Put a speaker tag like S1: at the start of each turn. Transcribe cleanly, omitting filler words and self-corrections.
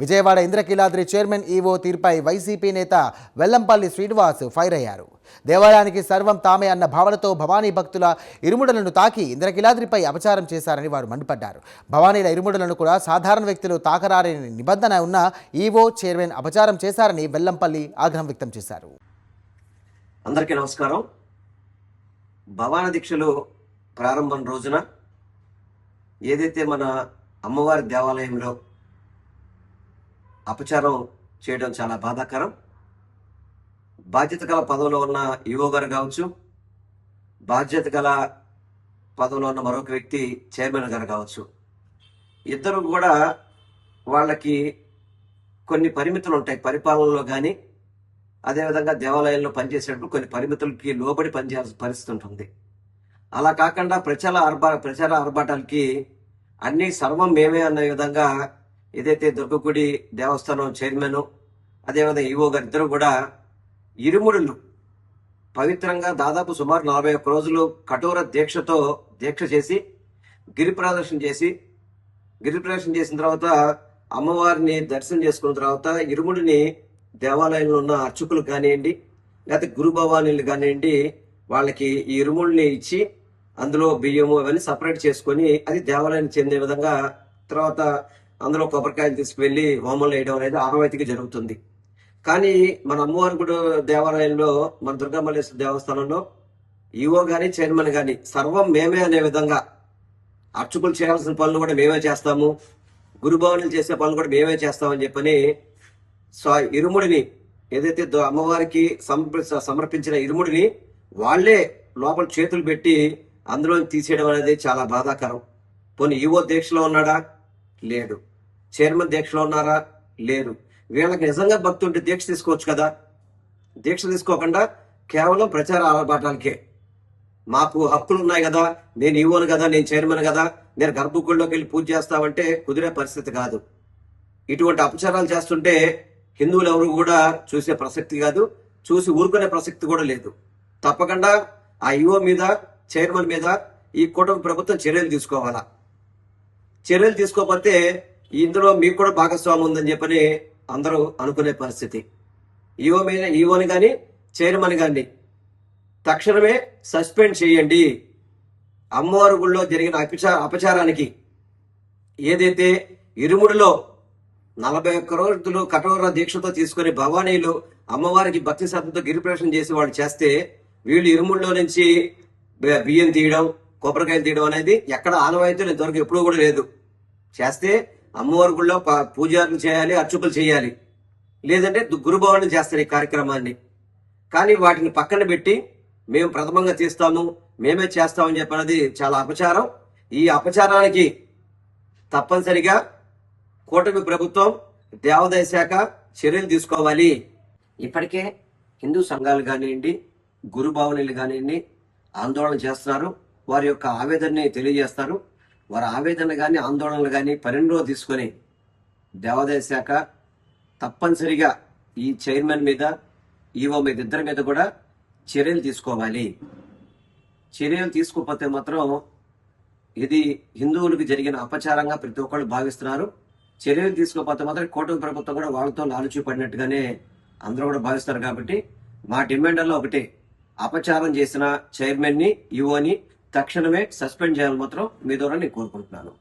S1: Vijayawada Indrakeeladri chairman EO తీర్పై YCP నేత Vellampalli Srinivas fire అయ్యారు. దేవాలయానికి సర్వం తామే అన్న భావనతో భవానీ భక్తుల ఇరుముడులను తాకి ఇంద్రకీలాద్రిపై అపచారం చేశారని వారు మండిపడ్డారు. భవానీల ఇరుముడులను కూడా సాధారణ వ్యక్తులు తాకరారని నిబంధన ఉన్న ఈవో చైర్మన్ అపచారం చేశారని వెల్లంపల్లి ఆగ్రహం వ్యక్తం చేశారు.
S2: అందరికీ నమస్కారం. భవానీ దీక్షలు ప్రారంభం రోజున ఏదైతే మన అమ్మవారి దేవాలయంలో అపచారం చేయడం చాలా బాధాకరం. బాధ్యత గల పదవిలో ఉన్న ఈవో గారు కావచ్చు, బాధ్యత గల పదవిలో ఉన్న మరొక వ్యక్తి చైర్మన్ గారు కావచ్చు, ఇద్దరు కూడా వాళ్ళకి కొన్ని పరిమితులు ఉంటాయి. పరిపాలనలో కానీ అదేవిధంగా దేవాలయంలో పనిచేసేటప్పుడు కొన్ని పరిమితులకి లోబడి పనిచేయాల్సిన పరిస్థితి ఉంటుంది. అలా కాకుండా ప్రచార ఆర్భాటాలకి అన్ని సర్వం మేమే అన్న విధంగా ఏదైతే దుర్గగుడి దేవస్థానం చైర్మన్ అదేవిధంగా ఈవో గారు ఇద్దరు కూడా ఇరుముడులు పవిత్రంగా దాదాపు సుమారు 41 రోజులు కఠోర దీక్షతో దీక్ష చేసి గిరి ప్రదర్శన చేసిన తర్వాత అమ్మవారిని దర్శనం చేసుకున్న తర్వాత ఇరుముడిని దేవాలయంలో ఉన్న అర్చకులు కానివ్వండి, లేకపోతే గురు భవానీలు కానివ్వండి, వాళ్ళకి ఈ ఇరుముడిని ఇచ్చి అందులో బియ్యము అవన్నీ సపరేట్ చేసుకొని అది దేవాలయానికి చెందే విధంగా తర్వాత అందులో కొబ్బరికాయలు తీసుకువెళ్ళి హోమంలో వేయడం అనేది ఆనవాయితీగా జరుగుతుంది. కానీ మన అమ్మవారి గుడి దేవాలయంలో మన దుర్గామల్లేశ్వర దేవస్థానంలో ఈవో కానీ చైర్మన్ కానీ సర్వం మేమే అనే విధంగా అర్చకులు చేయాల్సిన పనులు కూడా మేమే చేస్తాము, గురుభవనులు చేసే పనులు కూడా మేమే చేస్తామని చెప్పని ఇరుముడిని ఏదైతే అమ్మవారికి సమర్పించిన ఇరుముడిని వాళ్లే లోపల చేతులు పెట్టి అందులో తీసేయడం అనేది చాలా బాధాకరం. పోనీ ఈవో దీక్షలో ఉన్నాడా? లేడు. చైర్మన్ దీక్షలో ఉన్నారా? లేరు. వీళ్ళకి నిజంగా భక్తి ఉంటే దీక్ష తీసుకోవచ్చు కదా. దీక్ష తీసుకోకుండా కేవలం ప్రచార ఆర్భాటాలకే మాకు హక్కులు ఉన్నాయి కదా, నేను ఈవోను కదా, నేను చైర్మన్ కదా, నేను గర్భగుడిలోకి వెళ్ళి పూజ చేస్తామంటే కుదిరే పరిస్థితి కాదు. ఇటువంటి అపచారాలు చేస్తుంటే హిందువులు ఎవరు కూడా చూసే ప్రసక్తి కాదు, చూసి ఊరుకునే ప్రసక్తి కూడా లేదు. తప్పకుండా ఆ ఈవో మీద చైర్మన్ మీద ఈ కూటమి ప్రభుత్వం చర్యలు తీసుకోవాలా. చర్యలు తీసుకోకపోతే ఇందులో మీకు కూడా భాగస్వామ్యం ఉందని చెప్పని అందరూ అనుకునే పరిస్థితి. ఈవోని కానీ చైర్మన్ కానీ తక్షణమే సస్పెండ్ చేయండి. అమ్మవారి గుళ్ళో జరిగిన అపచారానికి ఏదైతే ఇరుముడిలో 41 రోజులు కఠోర దీక్షతో తీసుకుని భవానీలు అమ్మవారికి భక్తి శ్రద్ధతో గిరిప్రదక్షిణ చేసి వాళ్ళు చేస్తే వీళ్ళు ఇరుముడిలో నుంచి బియ్యం తీయడం, కొబ్బరికాయలు తీయడం అనేది ఎక్కడ ఆనవాయితీలు ఇంతవరకు ఎప్పుడూ కూడా లేదు. చేస్తే అమ్మవారి గుళ్ళో పూజారులు చేయాలి, అర్చకులు చేయాలి, లేదంటే గురుభవనం చేస్తారు ఈ కార్యక్రమాన్ని. కానీ వాటిని పక్కన పెట్టి మేము ప్రథమంగా తీస్తాము, మేమే చేస్తామని చెప్పినది చాలా అపచారం. ఈ అపచారానికి తప్పనిసరిగా కూటమి ప్రభుత్వం, దేవాదాయ శాఖ చర్యలు తీసుకోవాలి. ఇప్పటికే హిందూ సంఘాలు కానివ్వండి, గురు భవనీలు కానివ్వండి ఆందోళన చేస్తున్నారు. వారి యొక్క ఆవేదనని తెలియజేస్తారు. వారి ఆవేదన కానీ ఆందోళనలు కానీ పరిణిలో తీసుకొని దేవాదాయ శాఖ తప్పనిసరిగా ఈ చైర్మన్ మీద, ఈవో మీద ఇద్దరి మీద కూడా చర్యలు తీసుకోవాలి. చర్యలు తీసుకోకపోతే మాత్రం ఇది హిందువులకు జరిగిన అపచారంగా ప్రతి ఒక్కళ్ళు భావిస్తున్నారు. చర్యలు తీసుకోకపోతే మాత్రం కూటమి ప్రభుత్వం కూడా వాళ్ళతో లాలుచి పడినట్టుగానే అందరూ కూడా భావిస్తారు. కాబట్టి మా డిమాండ్లో ఒకటే, అపచారం చేసిన చైర్మన్ ని, ఈవోని తక్షణమే సస్పెండ్ చేయాలని మాత్రం మీ ద్వారా నేను కోరుకుంటున్నాను.